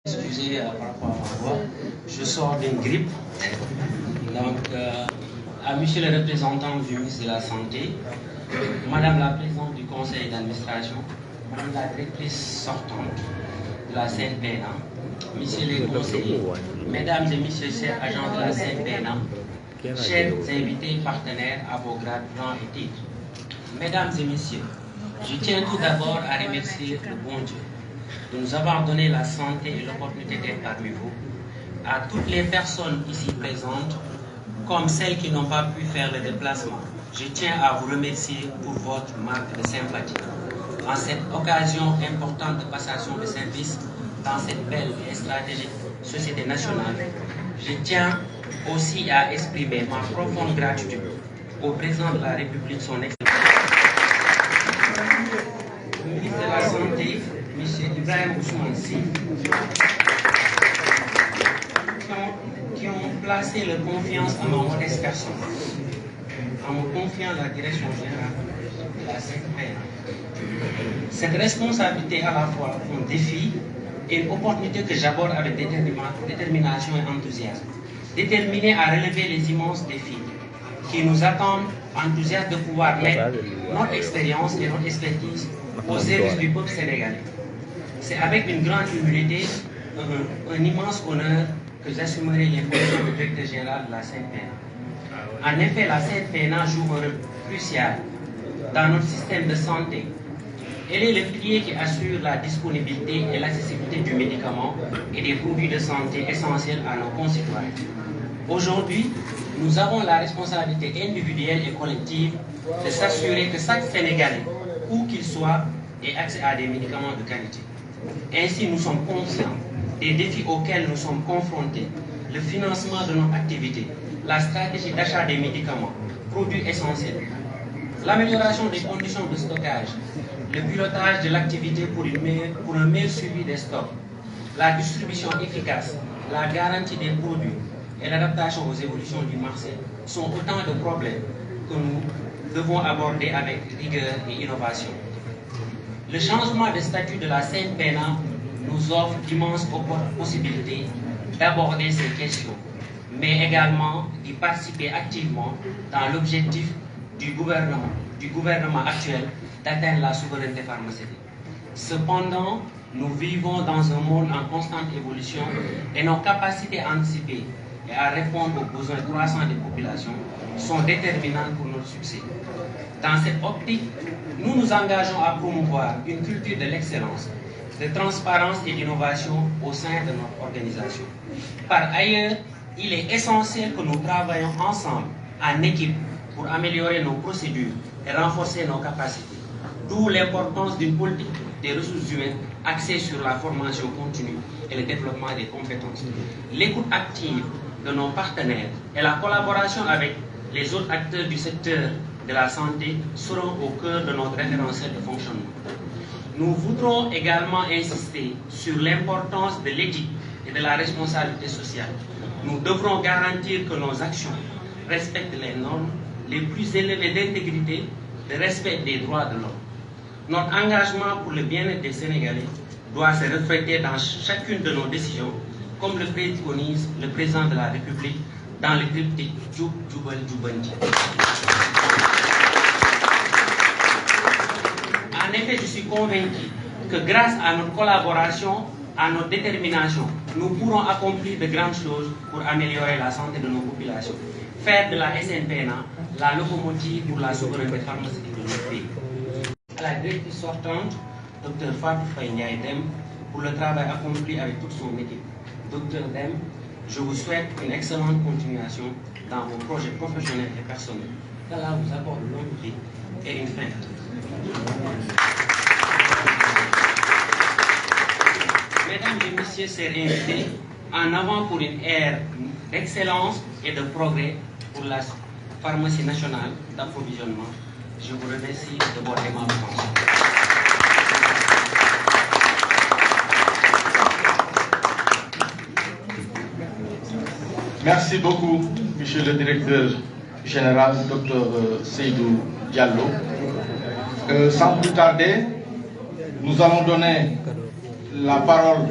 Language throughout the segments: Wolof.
Excusez par rapport à ma voix, je sors d'une grippe. Donc, à monsieur le représentant du ministre de la Santé, madame la présidente du conseil d'administration, madame la directrice sortante de la CNPNA, messieurs les conseillers, mesdames et messieurs chers agents de la CNPNA, chers invités partenaires à vos grades, rangs et titres, mesdames et messieurs, je tiens tout d'abord à remercier le bon Dieu de nous avoir donné la santé et l'opportunité d'être parmi vous, à toutes les personnes ici présentes, comme celles qui n'ont pas pu faire le déplacement. Je tiens à vous remercier pour votre marque de sympathie. En cette occasion importante de passation de service dans cette belle et stratégique société nationale, je tiens aussi à exprimer ma profonde gratitude au président de la République, son Excellence, le ministre de la Santé, M. Ibrahim Ousmane Sy, qui ont placé leur confiance en ma modeste personne, en me confiant la direction générale de la CNPNA. Cette responsabilité à la fois un défi et une opportunité que j'aborde avec détermination et enthousiasme. Déterminé à relever les immenses défis qui nous attendent, enthousiaste de pouvoir mettre notre expérience et notre expertise au service du peuple sénégalais. C'est avec une grande humilité, un immense honneur que j'assumerai les fonctions de directeur général de la CNPNA. En effet, la CNPNA joue un rôle crucial dans notre système de santé. Elle est le pilier qui assure la disponibilité et l'accessibilité du médicament et des produits de santé essentiels à nos concitoyens. Aujourd'hui, nous avons la responsabilité individuelle et collective de s'assurer que chaque Sénégalais, où qu'il soit, ait accès à des médicaments de qualité. Ainsi, nous sommes conscients des défis auxquels nous sommes confrontés, le financement de notre activité, la stratégie d'achat des médicaments, produits essentiels, l'amélioration des conditions de stockage, le pilotage de l'activité pour un meilleur suivi des stocks, la distribution efficace, la garantie des produits et l'adaptation aux évolutions du marché sont autant de problèmes que nous devons aborder avec rigueur et innovation. Le changement de statut de la CNPNA nous offre d'immenses possibilités d'aborder ces questions, mais également d'y participer activement dans l'objectif du gouvernement actuel d'atteindre la souveraineté pharmaceutique. Cependant, nous vivons dans un monde en constante évolution et nos capacités à anticiper et à répondre aux besoins croissants des populations sont déterminantes pour notre succès. Dans cette optique, nous nous engageons à promouvoir une culture de l'excellence, de transparence et d'innovation au sein de notre organisation. Par ailleurs, il est essentiel que nous travaillions ensemble, en équipe, pour améliorer nos procédures et renforcer nos capacités. D'où l'importance d'une politique des ressources humaines axée sur la formation continue et le développement des compétences. L'écoute active de nos partenaires et la collaboration avec les autres acteurs du secteur de la santé seront au cœur de notre référentiel de fonctionnement. Nous voudrons également insister sur l'importance de l'éthique et de la responsabilité sociale. Nous devrons garantir que nos actions respectent les normes les plus élevées d'intégrité, de respect des droits de l'homme. Notre engagement pour le bien-être des Sénégalais doit se refléter dans chacune de nos décisions, comme le préconise le président de la République dans le triptyque Djoub Djoubal Djoubanti. En effet, je suis convaincu que grâce à notre collaboration, à notre détermination, nous pourrons accomplir de grandes choses pour améliorer la santé de nos populations. Faire de la SNPNA la locomotive pour la souveraineté pharmaceutique de notre pays. À la directrice sortante, Dr Fatou Faye Ndiaye Dem, pour le travail accompli avec toute son équipe. Dr Dem, je vous souhaite une excellente continuation dans vos projets professionnels et personnels. Qu'Allah vous accorde une longue vie et une fin. Mesdames et messieurs, chers invités, en avant pour une ère d'excellence et de progrès pour la pharmacie nationale d'approvisionnement. Je vous remercie de votre aimable attention. Merci beaucoup, Monsieur le Directeur Général, Dr Seydou Diallo. Sans plus tarder, nous allons donner la parole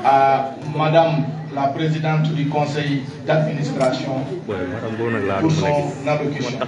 à Madame la présidente du conseil d'administration pour son allocution.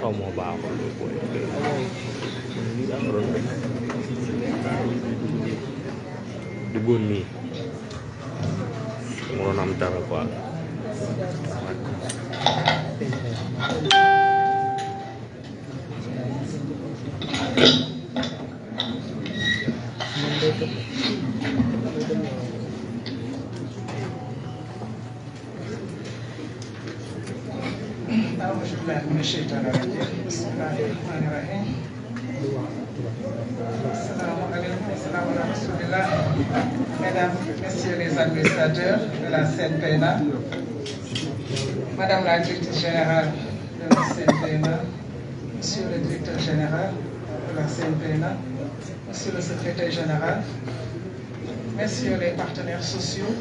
Mesdames, Messieurs les administrateurs de la CNPNA, Madame la directrice générale de la CNPNA, Monsieur le directeur général de la CNPNA, Monsieur le secrétaire général, Messieurs les partenaires sociaux,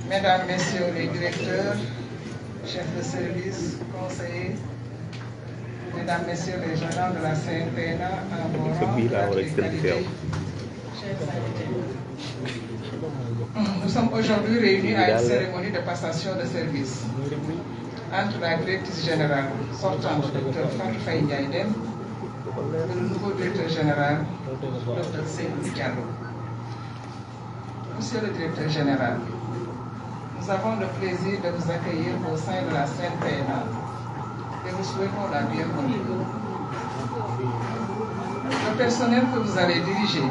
Mesdames, Messieurs les directeurs, chefs de service, conseillers, Mesdames, Messieurs les gérants de la CNPNA, en vos rangs, nous sommes aujourd'hui réunis à une cérémonie de passation de service entre la directrice générale sortante, Dr Fatou Faye Ndiaye Dème, et le nouveau directeur général, Dr Seydou Diallo. Monsieur le directeur général, nous avons le plaisir de vous accueillir au sein de la CNPNA et vous souhaitons la bienvenue. Le personnel que vous allez diriger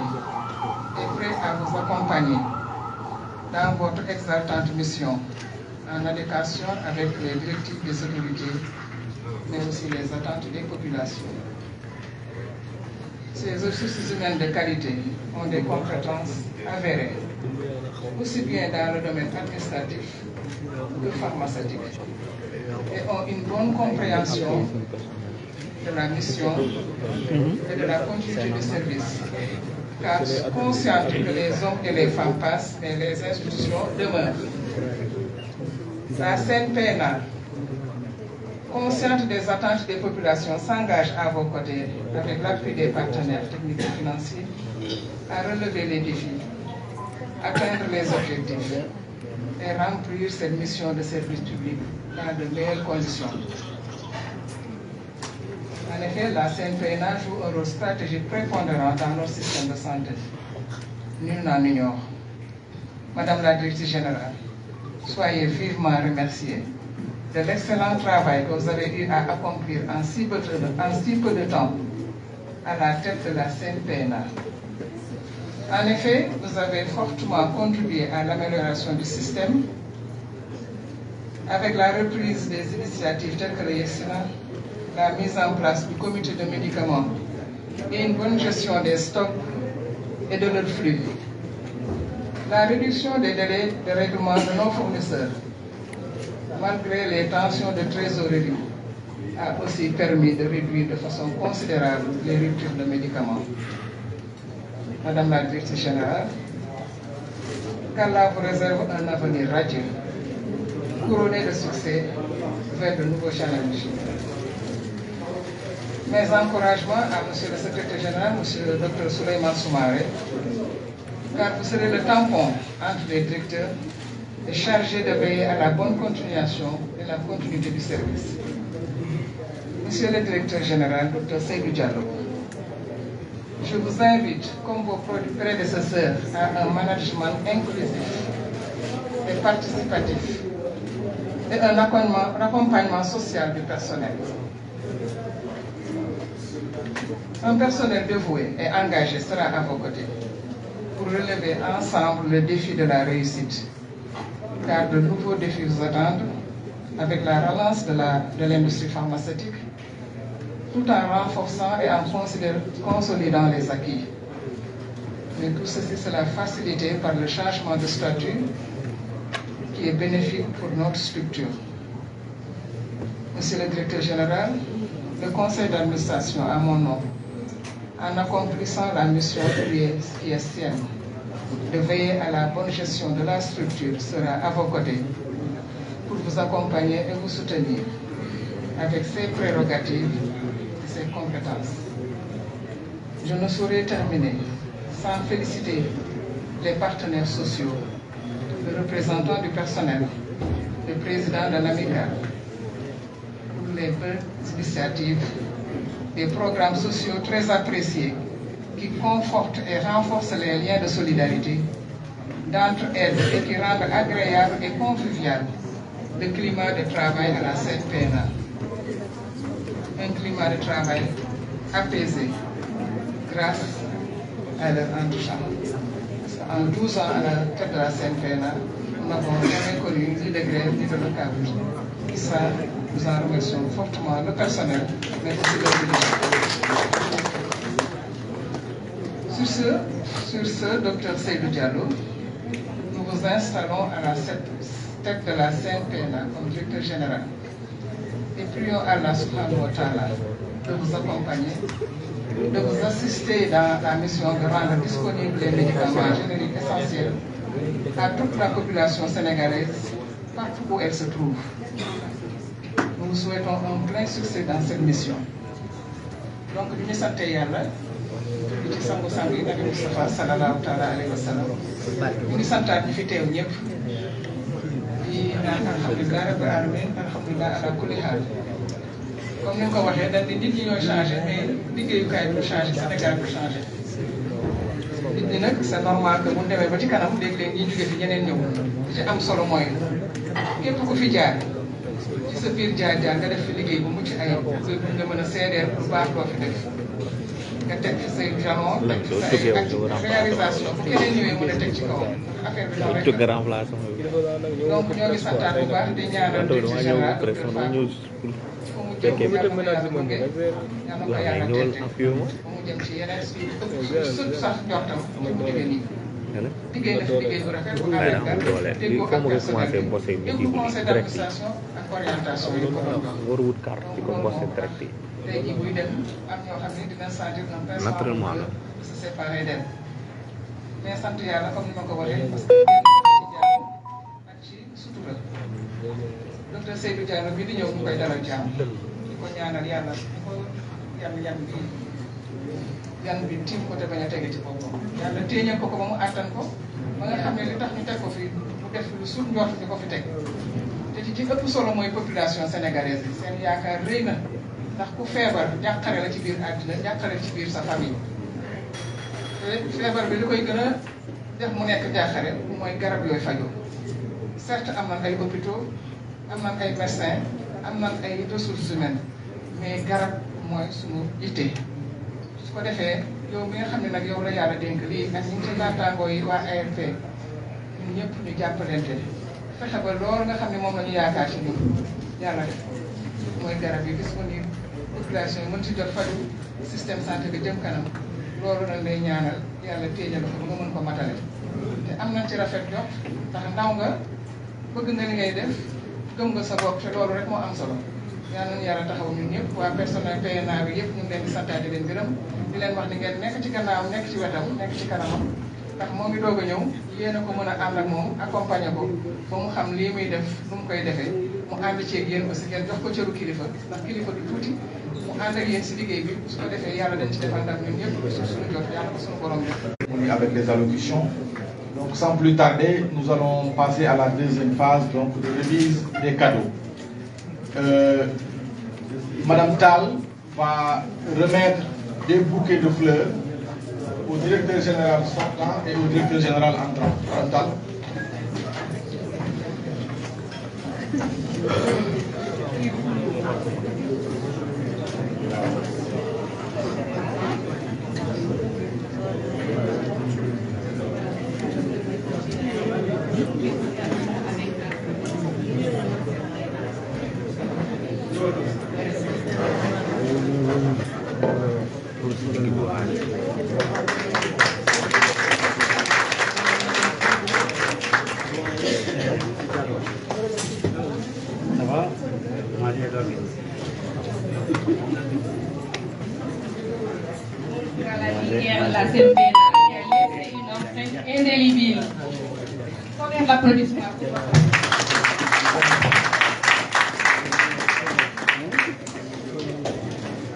est prêt à vous accompagner dans votre exaltante mission en adéquation avec les directives des autorités, mais aussi les attentes des populations. Ces ressources humaines de qualité ont des compétences avérées, aussi bien dans le domaine administratif que pharmaceutique, et ont une bonne compréhension de la mission et de la continuité du service, car consciente que les hommes et les femmes passent, mais les institutions demeurent. La CNPNA, consciente des attentes des populations, s'engage à vos côtés, avec l'appui des partenaires techniques et financiers, à relever les défis, atteindre les objectifs et remplir cette mission de service public dans de meilleures conditions. En effet, la CNPNA joue un rôle stratégique prépondérant dans notre système de santé. Nul n'en ignore. Madame la directrice générale, soyez vivement remerciée de l'excellent travail que vous avez eu à accomplir en si peu de temps à la tête de la CNPNA. En effet, vous avez fortement contribué à l'amélioration du système avec la reprise des initiatives telles que le YEXINA, la mise en place du comité de médicaments et une bonne gestion des stocks et de leur flux. La réduction des délais de règlement de nos fournisseurs, malgré les tensions de trésorerie, a aussi permis de réduire de façon considérable les ruptures de médicaments. Madame la directrice générale, qu'Allah vous réserve un avenir radieux, couronné de succès vers de nouveaux challenges. Mes encouragements à Monsieur le secrétaire général, Monsieur le Dr Souleymane Soumaré, car vous serez le tampon entre les directeurs et chargé de veiller à la bonne continuation et la continuité du service. Monsieur le directeur général, Dr Seydou Diallo, je vous invite, comme vos prédécesseurs, à un management inclusif et participatif et un accompagnement social du personnel. Un personnel dévoué et engagé sera à vos côtés pour relever ensemble le défi de la réussite, car de nouveaux défis vous attendent avec la relance de l'industrie pharmaceutique, tout en renforçant et en consolidant les acquis. Mais tout ceci sera facilité par le changement de statut qui est bénéfique pour notre structure. Monsieur le directeur général, le conseil d'administration, à mon nom, en accomplissant la mission qui est sienne, de veiller à la bonne gestion de la structure, sera à vos côtés pour vous accompagner et vous soutenir avec ses prérogatives et ses compétences. Je ne saurais terminer sans féliciter les partenaires sociaux, le représentant du personnel, le président de l'AMICA, pour les bonnes initiatives, des programmes sociaux très appréciés qui confortent et renforcent les liens de solidarité, d'entraide et qui rendent agréable et convivial le climat de travail à la CNPNA. Un climat de travail apaisé grâce à leur entretien. En 12 ans à la tête de la CNPNA, nous n'avons jamais connu ni de grève ni de blocage. Et ça, nous en remercions fortement le personnel, mais aussi le dirigeant. Sur ce, Dr Seydou Diallo, nous vous installons à la tête de la CNPNA comme directeur général. Et prions Allah subhanahu wa ta'ala de vous accompagner, de vous assister dans la mission de rendre disponibles les médicaments génériques essentiels à toute la population sénégalaise, partout où elle se trouve. Nous vous souhaitons un plein succès dans cette mission. Donc, nous sommes di ci sangu-sang yi Nabi Moustapha sallallahu taala alayhi wa sallam ñu ngi santaat ñi fi teew ñëpp di naan alhamdulilah rabbil alamin alhamdulilah ala kulli haal comme ni nga ko waxee dañ di nit ñi ñooy changé mais liggéeyukaay bi du changé Sénégal du changé nit ñi nag c'est normal que bu ñu demee ba ci kanam léeg-léeg ñi jóge fi ñeneen ñëw li ci am solo mooy képp ku fi jaar ci sa biir jaar-jaar nga def fi liggéey bu mucc ayib nga mën a seedeel lu baax loo fi def nga teg ci say jalon teg ci say réalisation bu keneen ñëwee mën a teg ci kawam affaire bi noonu rek donc ñoo ngi santaat bu baax di ñaanal directeur général fu mu jëm yàlla ko yàlla bëggee yàlla ko yàlla tette fu mu jëm ci yeneen sut sax njortam ci mu jógee nii liggéey na fi liggéey bu rafet bu ànd ak dal déggoo ak personnel bi yëpp conseil d'administration ak orientation yi ko doon jox tey jii buy dem am ñoo xam ne dina sentir un personnel de se séparer d'elle mais sant yàlla comme ni ma ko waxee parce que ci jàmm ak ci sutura docteur Seydou Diallo bi di ñëw ñu koy dalal jàmm di ko ñaanal yàlla di ko yan bi tiim ko te bañ a tege ci boppam yàlla téeñal ko ba mu àttan ko ba nga xam ne li tax ñu teg ko fi mu def lu suñ njort di ko fi teg te ci ëpp solo mooy population sénégalaise bi seen yaakaar rëy na ndax ku feebar jàqare la ci biir àddina jàqare ci biir sa famille te feebar bi li koy gën a def mu nekk jàqare mooy garab yooyu fajoo certes am nañ ay hôpitaux am nañ ay médecins am nañ ay ressources humaines mais garab mooy suñu yitte su ko defee yow mi nga xam ne nag yow la yàlla dénk lii ak ñu ngi ci naataangoo yi waa ARP ñun ñëpp ñu jàppalante fexe ba loolu nga xam ne moom la ñu yaakaar ci ñun yàlla def mooy garab yi disponible population yi mën ci jot faju système santé bi jëm kanam loolu nag lay ñaanal yàlla téeñal ko ba nga mën ko matale te am nañ ci rafet jox ndax ndaw nga bëgg nga li ngay def gëm nga sa bopp te loolu rek moo am solo yal nañu yàlla taxaw ñun ñëpp waa personnel PNA bi yëpp ñu ngi leen di santaat di leen gërëm di leen wax ni ngeen nekk ci gannaawam nekk ci wetam nekk ci kanamam ndax moo ngi doog a ñëw yéen a ko mën a ànd ak moom accompagner ko ba mu xam lii muy def nu mu koy defee mu ànd ceeg yéen aussi ngeen jox ko cëru kilifa ndax kilifa du tuuti mu ànd ak yéen si liggéey bi su ko defee yàlla dañ ci defal ndam ñun ñëpp suñu jot yàlla ko suñu borom def. Avec les allocutions. Donc sans plus tarder, nous allons passer à la deuxième phase donc de remise des cadeaux. Madame Tal va remettre des bouquets de fleurs au directeur général sortant et au directeur général entrant. Madame Tal. La CNPNA qui a laissé une empreinte indélébile. Combien d'applaudissements pour votre...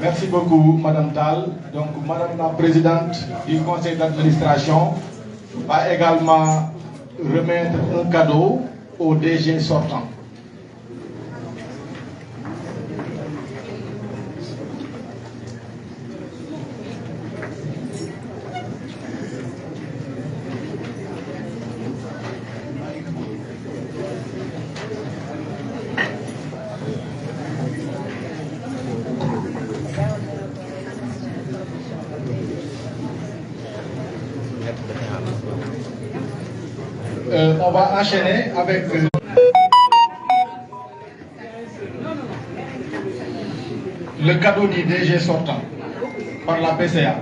Merci beaucoup, Madame Tal. Donc, Madame la Présidente du Conseil d'administration, va également remettre un cadeau au DG sortant. On va enchaîner avec le cadeau du DG sortant par la PCA.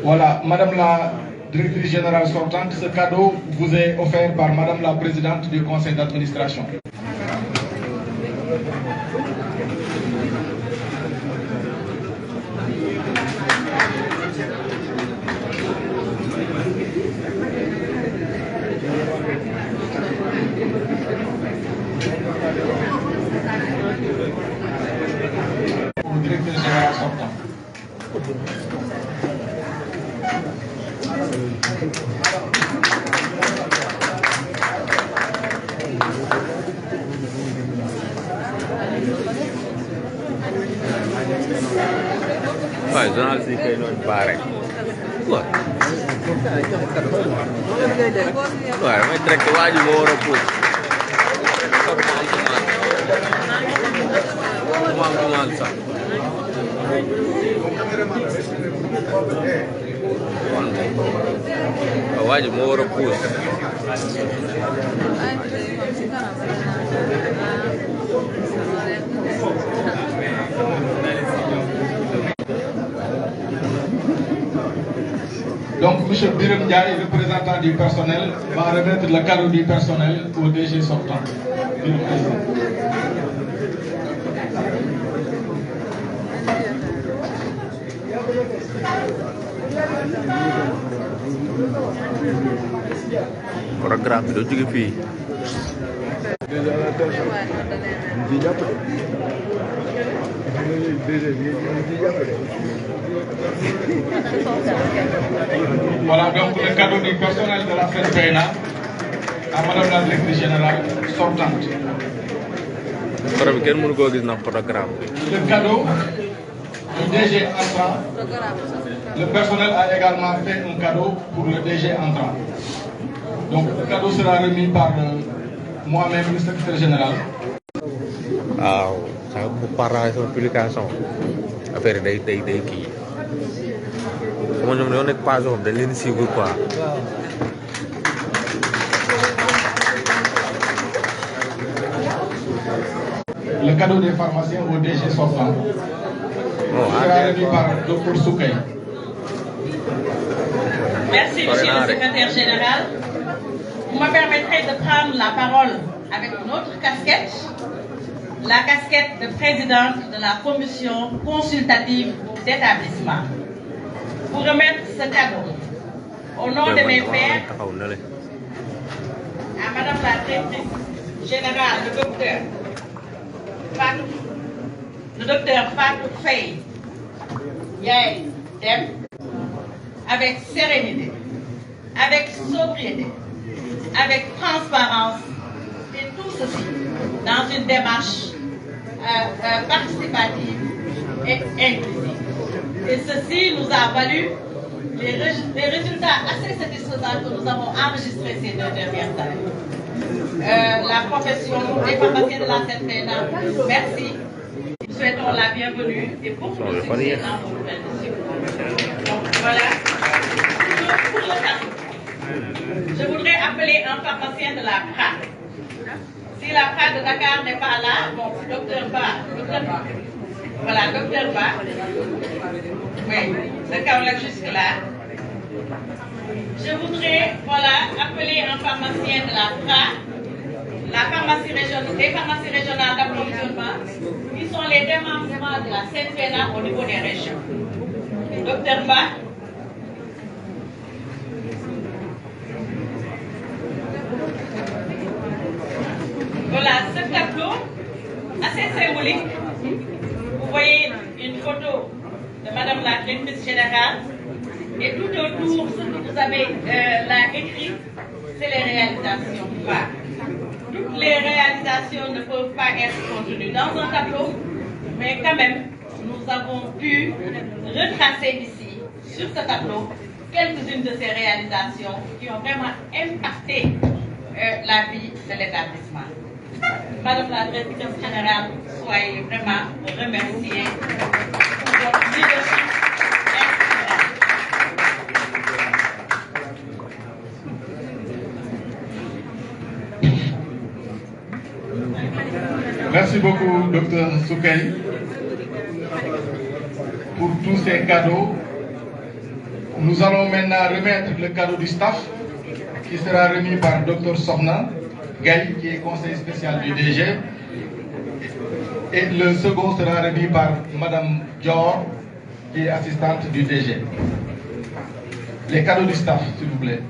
Voilà, Madame la Directrice Générale sortante, ce cadeau vous est offert par Madame la Présidente du Conseil d'Administration. Au Directeur Général sortant. Ouais, journaliste yi kay noonu baare. Waaw. Waaw damay direct waa ji moo war a puus. Comment sax. Waaw waa ji moo war a puus. Donc, M. Biram Ndiaye, représentant du personnel, va remettre le cadeau du personnel au DG sortant. Programme bi doo jóge fii. Voilà donc le cadeau du personnel de la FENPENA à Madame la Directrice Générale sortante. Le cadeau du DG entrant. Le personnel a également fait un cadeau pour le DG entrant. Donc le cadeau sera remis par moi-même, le secrétaire général. Waaw, ça bu parler sur publication. Affaire day kii. Sama ñoom ñoo nekk page dañ leen suivre quoi. Le cadeau des pharmaciens au DG sortant. Sera remis par Dr Soukay. Merci, Monsieur le Secrétaire Général. Vous me permettrez de prendre la parole avec une autre casquette, la casquette de présidente de la commission consultative d'établissement. Pour remettre ce cadeau au nom de mes pairs à Madame la Directrice Générale, le docteur Fatou Faye Yaye Dem, avec sérénité, avec sobriété, avec transparence, et tout ceci dans une démarche participative et inclusive. Et ceci nous a valu les résultats assez satisfaisants que nous avons enregistrés ces 2 dernières années. La profession des pharmaciens de la FENPENA, merci. Nous souhaitons la bienvenue et beaucoup de succès dans vos nouvelles missions. Donc voilà. Pour le cadeau, je voudrais appeler un pharmacien de la PRA. Si la PRA de Dakar n'est pas là, bon, docteur Ba. Voilà, docteur Ba. Oui, de Kaolack jusque là. Je voudrais, voilà, appeler un pharmacien de la PRA, la pharmacie régionale, les pharmacies régionales d'approvisionnement, qui sont les démembrements de la FENPENA au niveau des régions. Docteur Ba. Voilà, ce tableau assez symbolique. Vous voyez une photo de Madame Et tout autour, ce que vous avez là écrit, c'est les réalisations phares. Toutes les réalisations ne peuvent pas être contenues dans un tableau, mais quand même, nous avons pu retracer ici, sur ce tableau, quelques-unes de ces réalisations qui ont vraiment impacté la vie de l'établissement. Madame la Directrice Générale, soyez vraiment remerciée pour votre leadership inspirant. Merci beaucoup, Dr Soukey, pour tous ces cadeaux. Nous allons maintenant remettre le cadeau du staff qui sera remis par Dr Sokhna Gaye, qui est conseiller spécial du DG. Et le second sera remis par Madame Dior, qui est assistante du DG. Les cadeaux du staff, s'il vous plaît.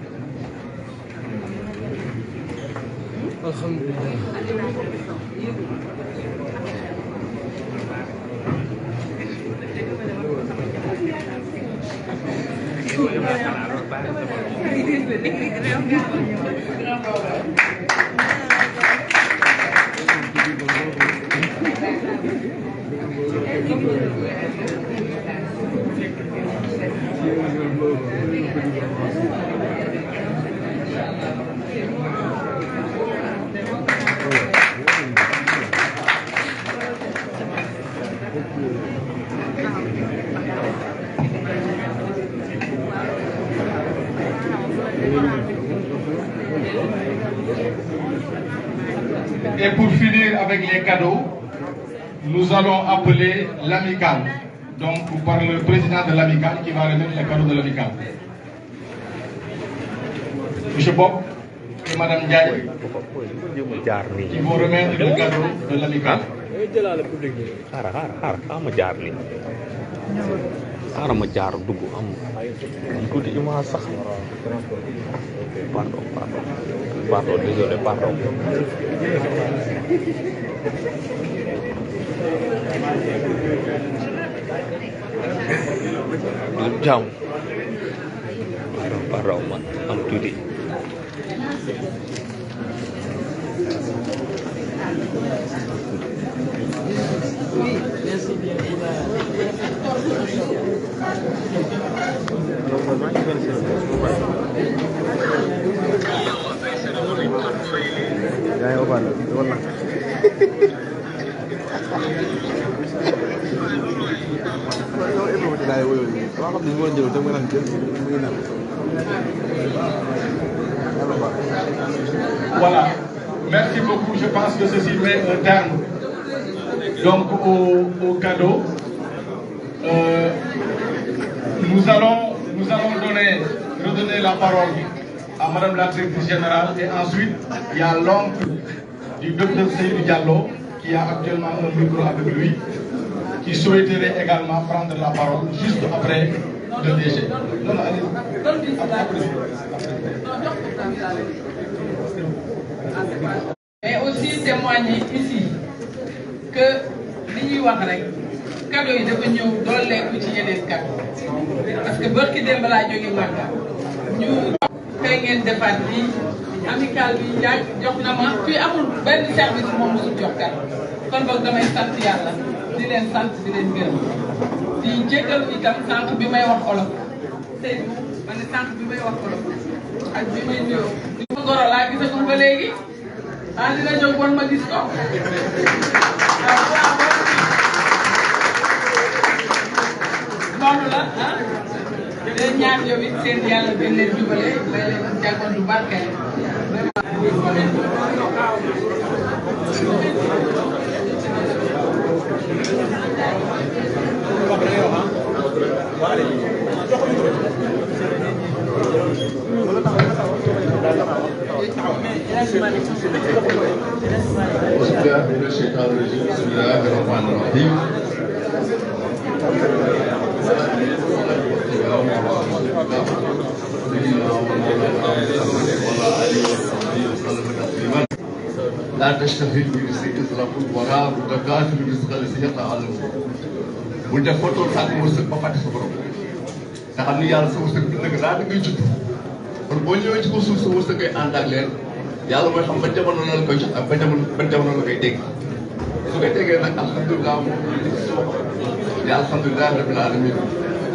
Et pour finir avec les cadeaux, nous allons appeler l'amicale. Donc par le président de l'amicale qui va remettre les cadeaux de l'amicale. Monsieur Bob et Madame Ndiaye qui vont remettre le cadeau de l'amicale. Pardon, désolé, pardon. Jam. Pardon, man. I'm tutti. Voilà, merci beaucoup. Je pense que ceci met un terme donc au cadeau. Nous allons redonner la parole à Madame la Directrice Générale et ensuite il y a l'oncle du docteur Seydou Diallo qui a actuellement un micro avec lui qui souhaiterait également prendre la parole juste après le DG. Non, allez. Mais aussi témoigner ici que li ñuy wax rek cadeau yi dafa ñëw dooleeku ci yeneen cadeau parce que barki démb laa jóge Màkka ñu tey ngeen defaat bi amical bi yaag jox na ma fii amul benn service moom mosul jox cadeau kon boog damay sant yàlla di leen sant di leen gërëm di jéggalu itam sànq bi may wax olof Seydou ma ne sànq bi may wax olof ak bi may nuyoo di ma ngoro laa gisagul ba léegi ah dina jóg woon ma gis ko noonu la ah leen ñaan yow it seen yàlla gën leen jubale may leen jàngoon du barkeel لا تشتغل برزق اطلاق الوراء وتكاثر برزق الذي يتعلم وانت فتور ساق مرسل بفاتح صبرك te xam ni yàlla sa wërsëg bi nag laa da ngay judd kon boo ñëwee ci ko suuf sa wërsëg ngay ànd ak leen yàlla mooy xam ban jamono la koy jox ak ban jamono la koy dégg su koy déggee nag alhamdulilah alhamdulilah rabbil alamin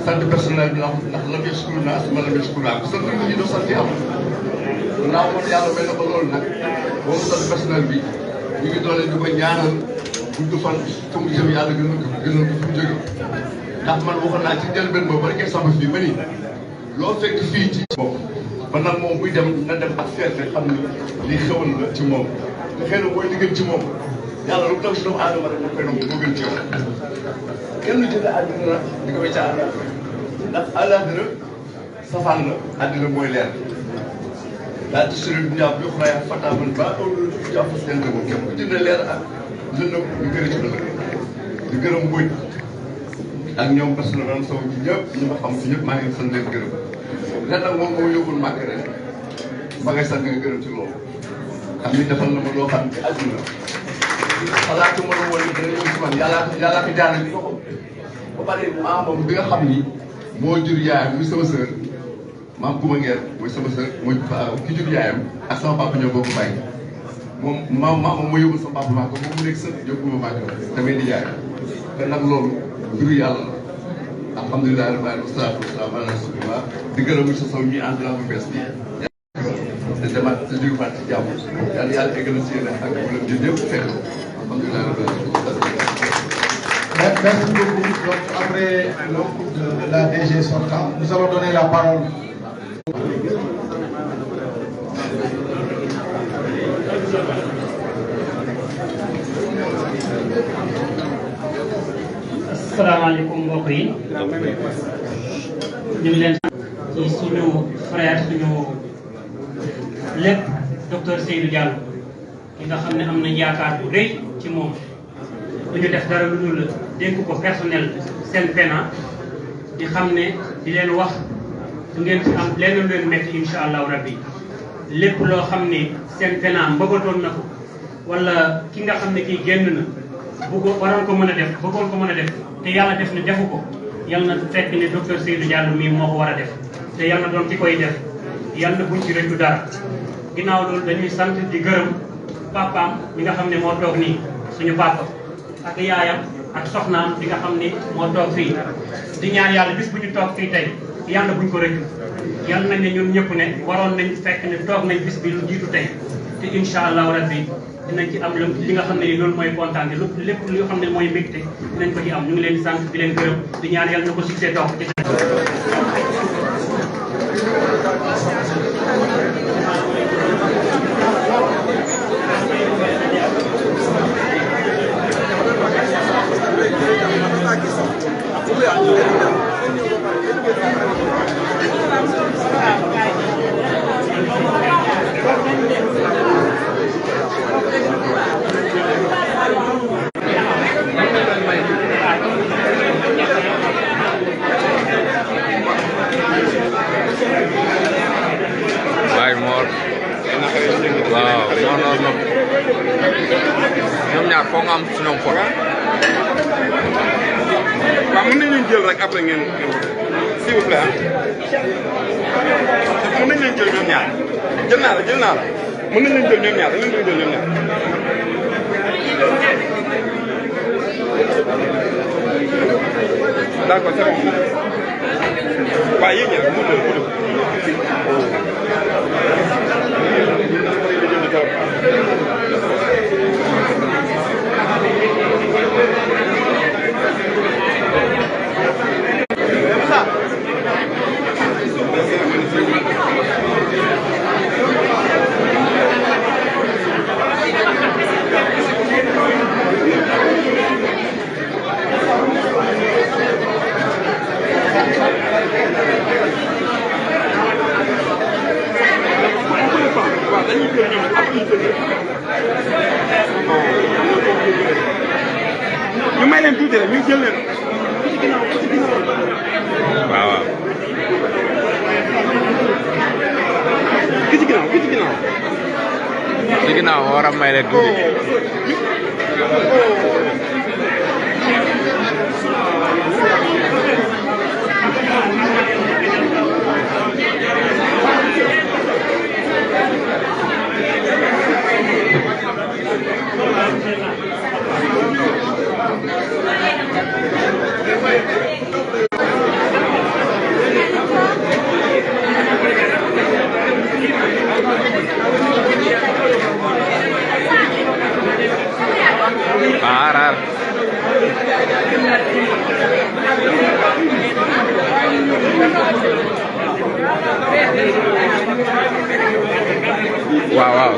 sant personnel bi ndax lam yashkuru naas man lam yashkuru laa sant nit ñi doo sant yàlla naaw man yàlla may na ko loolu nag boo mu sant personnel bi ñu ngi doole di ko ñaanal gudd fan fa mu jëm yàlla gënal ko fi mu jóge ndax man waxoon naa ci njëlbeen boobu rek sama fii ma ni loo fekk fii ci bopp ba nag moom buy dem na dem ak fierté xam ni lii xewal la ci moom te xëy na mooy li gën ci moom yàlla lu taw si doomu aadama rek moo koy nangu moo gën ci yow kenn lu jëlee àddina di ko wecc àllaaxira ndax àllaaxira safaan la àddina mooy leer daa ci sori bu ñaaw bi xuraya fataaman ba olu jàpp si ente moom képp ku jënd leer ak lëndëm ñu gën a ci ëllëg di gërëm mbóoj ak ñoom personnel man sow bi ñëpp ñu ma xam si ñëpp maa ngi sant leen gërëm ren nag moom moo yóbbul màkk ren ba ngay sant nga gërëm ci loolu xam ni defal na ma loo xam ci àdduna xalaatu ma la woon ni dana ñëw si man yàllaa ko jaarale ci loxo ba pare maamam bi nga xam ni moo jur yaayam muy sama sœur maam Kouma Nguer mooy sama sœur mooy ki jur yaayam ak sama papa ñoo bokk bàyyi moom maamam moo yóbbul sama papa maa ko moom mu nekk sër yóbbu ma maa ko damay di jaay te nag loolu mbiru yàlla la alhamdulilah rabbil alamin wasalaatu wasalaam ala rasulillah di gërëm sa saw ñi ànd naa bu bees bi te demaat te jógewaat ci jàmm yàlla eggal si yéen ak problème bi ñëpp fekk alhamdulilah rabbil alamin. Merci beaucoup. Donc après la DG sortant, nous allons donner la parole. Asalaamaaleykum mbokk yi ñu ngi leen ci suñu frère suñu lépp docteur Seydou Diallo ki nga xam ne am nañ yaakaar bu rëy ci moom lu ñu def dara lu dul dénk ko personnel seen pena di xam ne di leen wax du ngeen ci am lenn lu leen métti incha allahu rabbi lépp loo xam ne seen pena mbëggatoon na ko wala ki nga xam ne kii génn na bëggoon waroon ko mën a def bëggoon ko mën a def te yàlla def na defu ko yàlla na fekk ne docteur Seydou Diallo mii moo ko war a def te yàlla na doon ki koy def yàlla na buñ ci rëccu dara ginnaaw loolu dañuy sant di gërëm papaam mi nga xam ne moo toog nii suñu papa ak yaayam ak soxnaam bi nga xam ne moo toog fii di ñaan yàlla bis bu ñu toog fii tey yàlla buñ ko rëccu yàlla nañ ne ñun ñëpp ne waroon nañ fekk ne toog nañ bis bi lu jiitu tey te incha allahu rabbi dinañ ci am li nga xam ne ni loolu mooy kontaan te lépp li nga xam ne mooy mbégte dinañ ko ci am ñu ngi leen di sant di leen gërëm di ñaan yàlla na ko succès toog ci ñoom ñaar foo nga am si ñoom foofu. waaw mën nañu leen jël rek après ngeen s'il vous plaît mën nañu leen jël ñoom ñaar jël naa la mën nañu leen jël ñoom ñaar dañu leen jël ñoom ñaar. d'accord c'est bon waaye yéen ñaar mu dul ñu may leen tuuti rek ñu jël leen. waaw waaw. ki ci ginnaaw ki ci ginnaaw. ci ginnaaw war a may leen tuuti. Parah. Wow, wow.